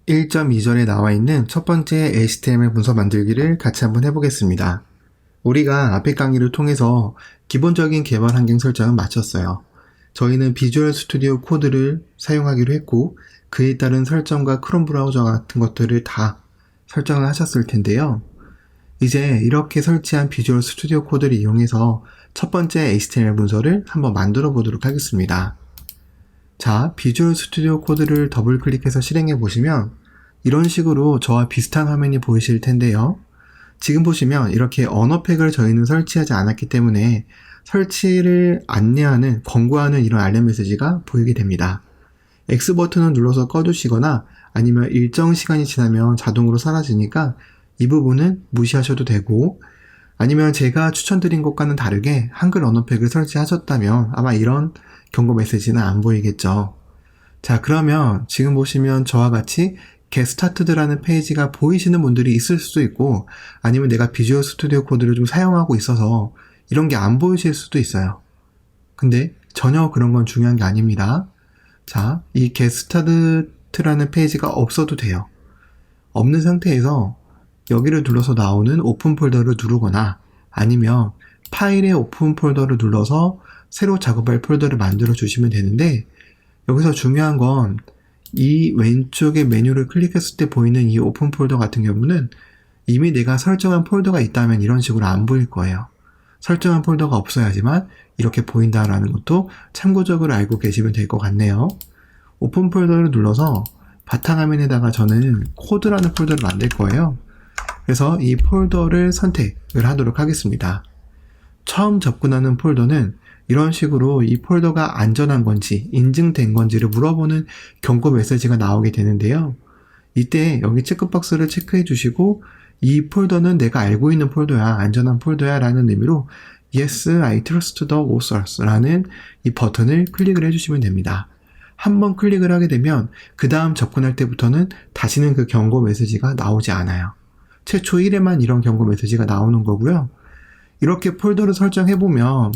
1.2절에 나와 있는 첫 번째 HTML 문서 만들기를 같이 한번 해보겠습니다. 우리가 앞의 강의를 통해서 기본적인 개발 환경 설정은 마쳤어요. 저희는 비주얼 스튜디오 코드를 사용하기로 했고 그에 따른 설정과 크롬 브라우저 같은 것들을 다 설정을 하셨을 텐데요. 이제 이렇게 설치한 비주얼 스튜디오 코드를 이용해서 첫 번째 HTML 문서를 한번 만들어 보도록 하겠습니다. 자, 비주얼 스튜디오 코드를 더블 클릭해서 실행해 보시면 이런 식으로 저와 비슷한 화면이 보이실 텐데요. 지금 보시면 이렇게 언어팩을 저희는 설치하지 않았기 때문에 설치를 안내하는, 권고하는 이런 알림 메시지가 보이게 됩니다. X 버튼을 눌러서 꺼두시거나 아니면 일정 시간이 지나면 자동으로 사라지니까 이 부분은 무시하셔도 되고, 아니면 제가 추천드린 것과는 다르게 한글 언어팩을 설치하셨다면 아마 이런 경고 메시지는 안 보이겠죠. 자, 그러면 지금 보시면 저와 같이 Get Started라는 페이지가 보이시는 분들이 있을 수도 있고, 아니면 내가 비주얼 스튜디오 코드를 좀 사용하고 있어서 이런 게 안 보이실 수도 있어요. 근데 전혀 그런 건 중요한 게 아닙니다. 자, 이 Get Started라는 페이지가 없어도 돼요. 없는 상태에서 여기를 눌러서 나오는 오픈 폴더를 누르거나 아니면 파일의 오픈 폴더를 눌러서 새로 작업할 폴더를 만들어 주시면 되는데, 여기서 중요한 건 이 왼쪽에 메뉴를 클릭했을 때 보이는 이 오픈 폴더 같은 경우는 이미 내가 설정한 폴더가 있다면 이런 식으로 안 보일 거예요. 설정한 폴더가 없어야지만 이렇게 보인다라는 것도 참고적으로 알고 계시면 될 것 같네요. 오픈 폴더를 눌러서 바탕화면에다가 저는 코드라는 폴더를 만들 거예요. 그래서 이 폴더를 선택을 하도록 하겠습니다. 처음 접근하는 폴더는 이런 식으로 이 폴더가 안전한 건지 인증된 건지를 물어보는 경고 메시지가 나오게 되는데요. 이때 여기 체크박스를 체크해 주시고 이 폴더는 내가 알고 있는 폴더야, 안전한 폴더야 라는 의미로 Yes, I trust the authors 라는 이 버튼을 클릭을 해주시면 됩니다. 한번 클릭을 하게 되면 그 다음 접근할 때부터는 다시는 그 경고 메시지가 나오지 않아요. 최초 1회만 이런 경고 메시지가 나오는 거고요. 이렇게 폴더를 설정해보면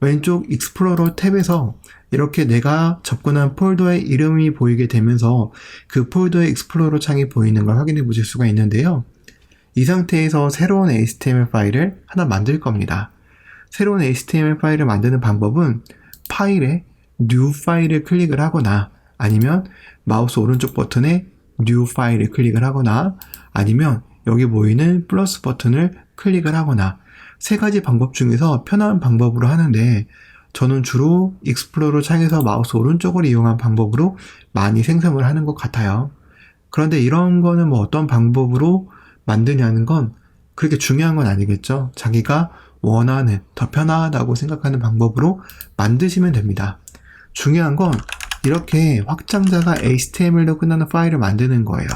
왼쪽 익스플로러 탭에서 이렇게 내가 접근한 폴더의 이름이 보이게 되면서 그 폴더의 익스플로러 창이 보이는 걸 확인해 보실 수가 있는데요. 이 상태에서 새로운 HTML 파일을 하나 만들 겁니다. 새로운 HTML 파일을 만드는 방법은 파일에 New 파일을 클릭을 하거나 아니면 마우스 오른쪽 버튼에 New 파일을 클릭을 하거나 아니면 여기 보이는 플러스 버튼을 클릭을 하거나 세 가지 방법 중에서 편한 방법으로 하는데 저는 주로 익스플로러 창에서 마우스 오른쪽을 이용한 방법으로 많이 생성을 하는 것 같아요. 그런데 이런 거는 뭐 어떤 방법으로 만드냐는 건 그렇게 중요한 건 아니겠죠. 자기가 원하는 더 편하다고 생각하는 방법으로 만드시면 됩니다. 중요한 건 이렇게 확장자가 HTML로 끝나는 파일을 만드는 거예요.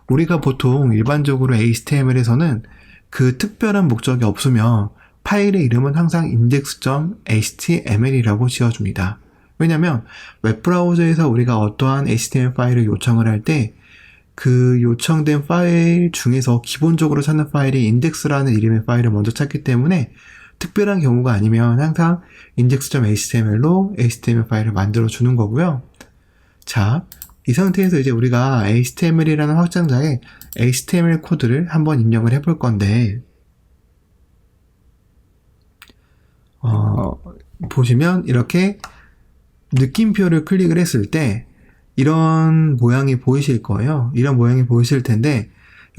우리가 보통 일반적으로 HTML에서는 그 특별한 목적이 없으면 파일의 이름은 항상 index.html이라고 지어줍니다. 왜냐면 웹브라우저에서 우리가 어떠한 HTML 파일을 요청을 할 때 그 요청된 파일 중에서 기본적으로 찾는 파일이 index.라는 이름의 파일을 먼저 찾기 때문에 특별한 경우가 아니면 항상 index.html로 HTML 파일을 만들어 주는 거고요. 자, 이 상태에서 이제 우리가 HTML이라는 확장자에 HTML 코드를 한번 입력을 해볼 건데, 보시면 이렇게 느낌표를 클릭을 했을 때 이런 모양이 보이실 거예요. 이런 모양이 보이실 텐데,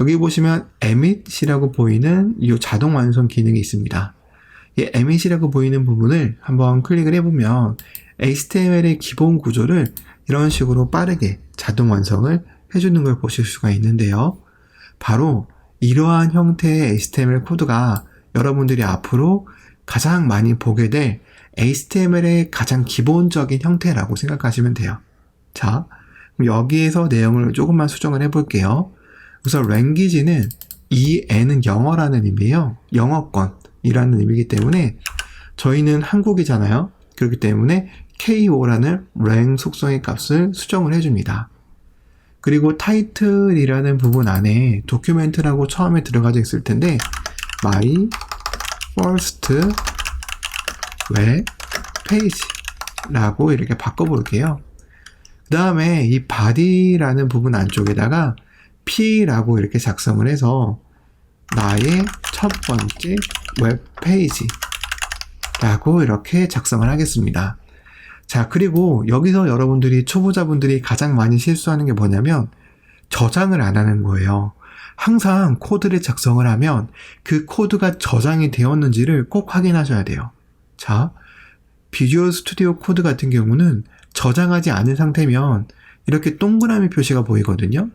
여기 보시면 emit이라고 보이는 이 자동 완성 기능이 있습니다. 이 emit이라고 보이는 부분을 한번 클릭을 해보면 HTML의 기본 구조를 이런 식으로 빠르게 자동 완성을 해주는 걸 보실 수가 있는데요. 바로 이러한 형태의 HTML 코드가 여러분들이 앞으로 가장 많이 보게 될 HTML의 가장 기본적인 형태라고 생각하시면 돼요. 자, 그럼 여기에서 내용을 조금만 수정을 해볼게요. 우선 language는 이 N은 영어라는 의미예요. 영어권이라는 의미이기 때문에 저희는 한국이잖아요. 그렇기 때문에 KO라는 lang 속성의 값을 수정을 해줍니다. 그리고 title이라는 부분 안에 document라고 처음에 들어가져 있을 텐데 my first web page라고 이렇게 바꿔볼게요. 그 다음에 이 body라는 부분 안쪽에다가 P라고 이렇게 작성을 해서 나의 첫 번째 웹페이지라고 이렇게 작성을 하겠습니다. 자, 그리고 여기서 여러분들이 초보자분들이 가장 많이 실수하는 게 뭐냐면 저장을 안 하는 거예요. 항상 코드를 작성을 하면 그 코드가 저장이 되었는지를 꼭 확인하셔야 돼요. 자, 비주얼 스튜디오 코드 같은 경우는 저장하지 않은 상태면 이렇게 동그라미 표시가 보이거든요.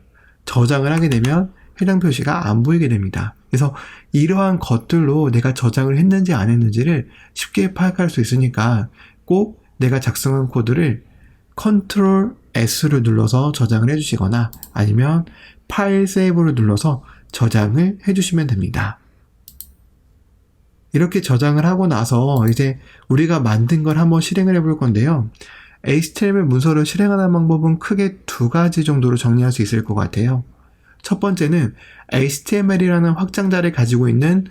저장을 하게 되면 해당 표시가 안 보이게 됩니다. 그래서 이러한 것들로 내가 저장을 했는지 안 했는지를 쉽게 파악할 수 있으니까 꼭 내가 작성한 코드를 Ctrl S를 눌러서 저장을 해주시거나 아니면 파일 세이브를 눌러서 저장을 해주시면 됩니다. 이렇게 저장을 하고 나서 이제 우리가 만든 걸 한번 실행을 해볼 건데요. HTML 문서를 실행하는 방법은 크게 두 가지 정도로 정리할 수 있을 것 같아요. 첫 번째는 HTML이라는 확장자를 가지고 있는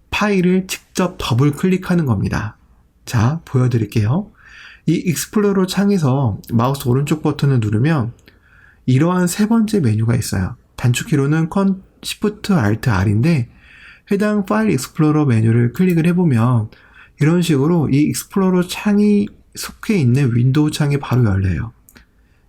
파일을 직접 더블 클릭하는 겁니다. 자, 보여드릴게요. 이 익스플로러 창에서 마우스 오른쪽 버튼을 누르면 이러한 세 번째 메뉴가 있어요. 단축키로는 Shift Alt R인데 해당 파일 익스플로러 메뉴를 클릭을 해보면 이런 식으로 이 익스플로러 창이 속해 있는 윈도우 창이 바로 열려요.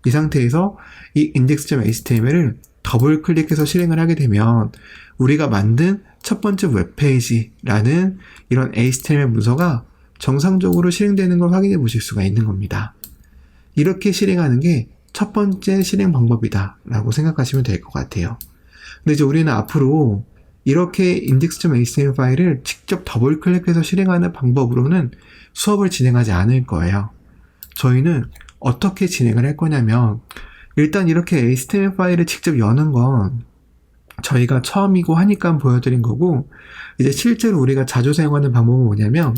이 상태에서 이 index.html을 더블 클릭해서 실행을 하게 되면 우리가 만든 첫 번째 웹페이지라는 이런 HTML 문서가 정상적으로 실행되는 걸 확인해 보실 수가 있는 겁니다. 이렇게 실행하는 게 첫 번째 실행 방법이다 라고 생각하시면 될 것 같아요. 근데 이제 우리는 앞으로 이렇게 index.html 파일을 직접 더블 클릭해서 실행하는 방법으로는 수업을 진행하지 않을 거예요. 저희는 어떻게 진행을 할 거냐면 일단 이렇게 HTML 파일을 직접 여는 건 저희가 처음이고 하니까 보여드린 거고 이제 실제로 우리가 자주 사용하는 방법은 뭐냐면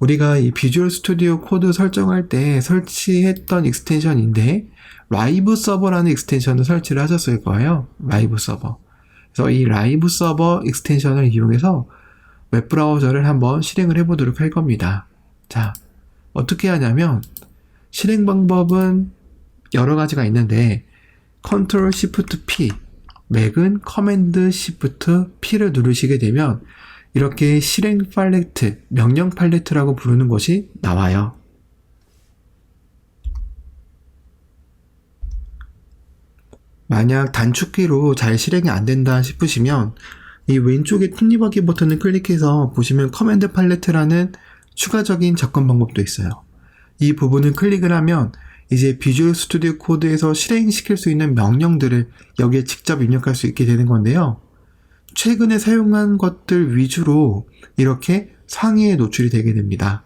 우리가 이 비주얼 스튜디오 코드 설정할 때 설치했던 익스텐션인데 라이브 서버라는 익스텐션을 설치를 하셨을 거예요. 라이브 서버. 그래서 이 라이브 서버 익스텐션을 이용해서 웹브라우저를 한번 실행을 해보도록 할 겁니다. 자, 어떻게 하냐면 실행 방법은 여러 가지가 있는데 Ctrl Shift P, 맥은 Command Shift P를 누르시게 되면 이렇게 실행 팔레트, 명령 팔레트라고 부르는 것이 나와요. 만약 단축키로 잘 실행이 안 된다 싶으시면 이 왼쪽에 톱니바퀴 버튼을 클릭해서 보시면 커맨드 팔레트라는 추가적인 접근 방법도 있어요. 이 부분을 클릭을 하면 이제 비주얼 스튜디오 코드에서 실행시킬 수 있는 명령들을 여기에 직접 입력할 수 있게 되는 건데요. 최근에 사용한 것들 위주로 이렇게 상위에 노출이 되게 됩니다.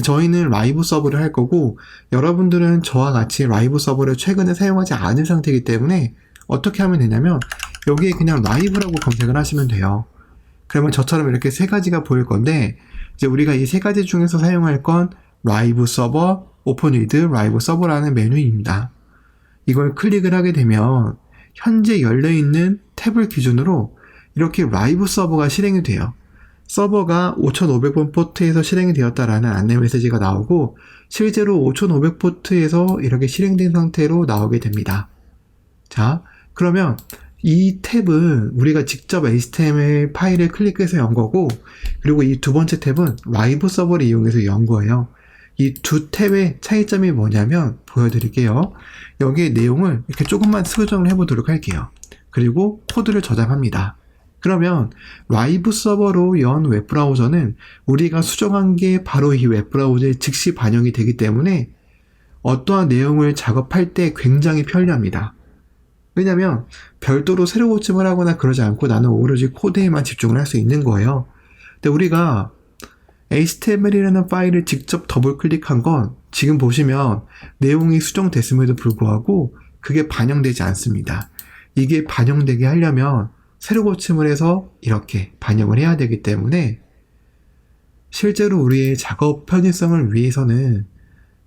저희는 라이브 서버를 할 거고 여러분들은 저와 같이 라이브 서버를 최근에 사용하지 않은 상태이기 때문에 어떻게 하면 되냐면 여기에 그냥 라이브라고 검색을 하시면 돼요. 그러면 저처럼 이렇게 세 가지가 보일 건데 이제 우리가 이 세 가지 중에서 사용할 건 라이브 서버, 오픈 위드 라이브 서버라는 메뉴입니다. 이걸 클릭을 하게 되면 현재 열려있는 탭을 기준으로 이렇게 라이브 서버가 실행이 돼요. 서버가 5500번 포트에서 실행이 되었다라는 안내 메시지가 나오고 실제로 5500 포트에서 이렇게 실행된 상태로 나오게 됩니다. 자, 그러면 이 탭은 우리가 직접 HTML 파일을 클릭해서 연 거고 그리고 이 두 번째 탭은 라이브 서버를 이용해서 연 거예요. 이 두 탭의 차이점이 뭐냐면 보여드릴게요. 여기에 내용을 이렇게 조금만 수정을 해보도록 할게요. 그리고 코드를 저장합니다. 그러면 라이브 서버로 연 웹브라우저는 우리가 수정한 게 바로 이 웹브라우저에 즉시 반영이 되기 때문에 어떠한 내용을 작업할 때 굉장히 편리합니다. 왜냐면 별도로 새로 고침을 하거나 그러지 않고 나는 오로지 코드에만 집중을 할 수 있는 거예요. 근데 우리가 HTML이라는 파일을 직접 더블 클릭한 건 지금 보시면 내용이 수정됐음에도 불구하고 그게 반영되지 않습니다. 이게 반영되게 하려면 새로 고침을 해서 이렇게 반영을 해야 되기 때문에 실제로 우리의 작업 편의성을 위해서는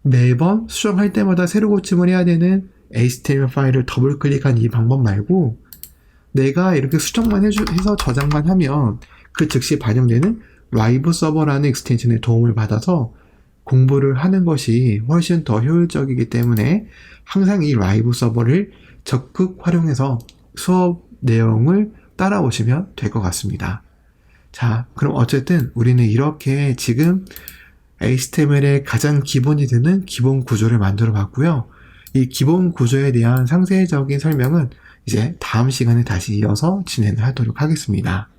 매번 수정할 때마다 새로 고침을 해야 되는 HTML 파일을 더블 클릭한 이 방법 말고 내가 이렇게 수정만 해서 저장만 하면 그 즉시 반영되는 라이브 서버라는 익스텐션의 도움을 받아서 공부를 하는 것이 훨씬 더 효율적이기 때문에 항상 이 라이브 서버를 적극 활용해서 수업 내용을 따라오시면 될 것 같습니다. 자, 그럼 어쨌든 우리는 이렇게 지금 HTML의 가장 기본이 되는 기본 구조를 만들어 봤고요. 이 기본 구조에 대한 상세적인 설명은 이제 다음 시간에 다시 이어서 진행을 하도록 하겠습니다.